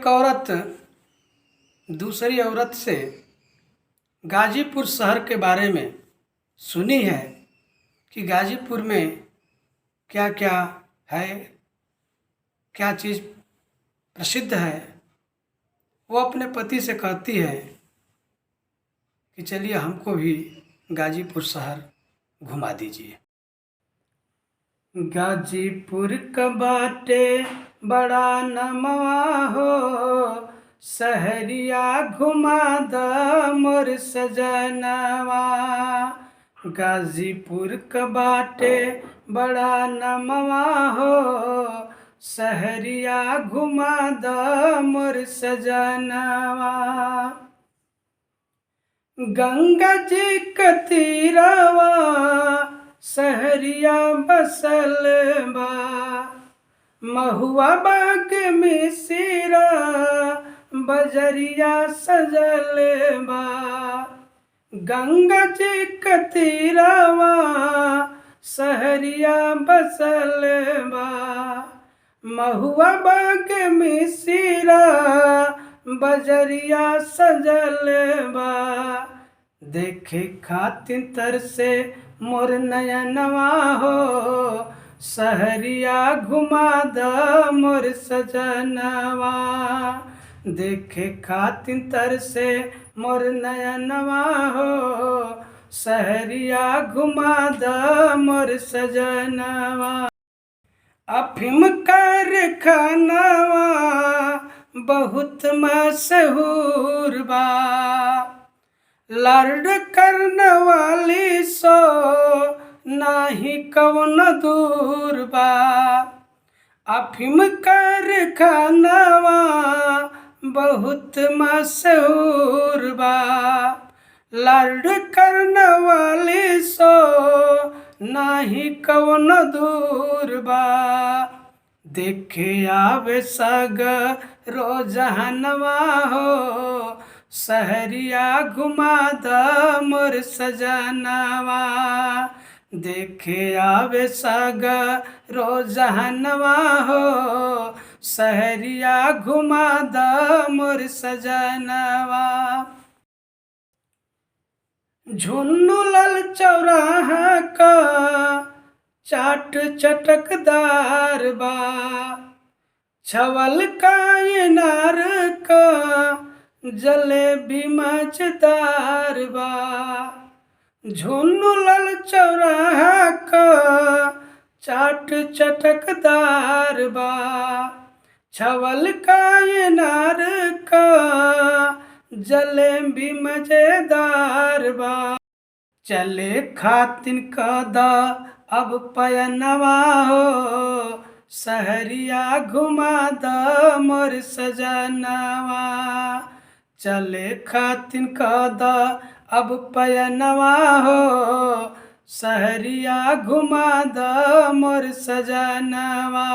एक औरत दूसरी औरत से गाजीपुर शहर के बारे में सुनी है कि गाजीपुर में क्या क्या है, क्या चीज़ प्रसिद्ध है। वो अपने पति से कहती है कि चलिए हमको भी गाजीपुर शहर घुमा दीजिए। गाजीपुर का बाटे बड़ा नमवा हो, सहरिया घुमा द मोर सजनवा। गाजीपुर का बाटे बड़ा नमवा हो, सहरिया घुमा द मोर सजनवा। गंगा जी का तीरवा सहरिया बसल बा, महुआ बाग में सिरा बजरिया सजल बा। गंगा जी का तीरवा सहरिया बसल बा, महुआ बाग में सिरा बजरिया सजल बा। देखे खातिर तरसे मोर नयनवा हो, सहरिया घुमा द मोर सजनवा। देखे खातिर तरसे मोर नयनवा हो, सहरिया घुमा द मोर सजनवा। अफीम कारखानवा बहुत मशहूर बा, लर्ड करने वाली सो नाही कौन दूर बा। अफीम कारखानवा बहुत मशहूर बा, लर्ड करने वाली सो नाही कौन दूर बा। देखे आवे सगरो जहनवा हो, सहरिया घुमा द मोर सजनवा। देखे आवे सगरो जहनवा हो, सहरिया घुमा द मोर सजनवा। झुन्नूलाल चौराहा का चाट चटकदार बा, छवल का इनार का जलेबी मजेदार बा। झुन्नूलाल चौराहा का चाट चटकदार बा, छवल का इनार का जलेबी मजेदार बा। चले खातिन कदा अब पयनवा हो, सहरिया घुमा द मोर सजनवा। चले खातिन कदा अब पयनवा हो, सहरिया घुमा द मोर सजनवा।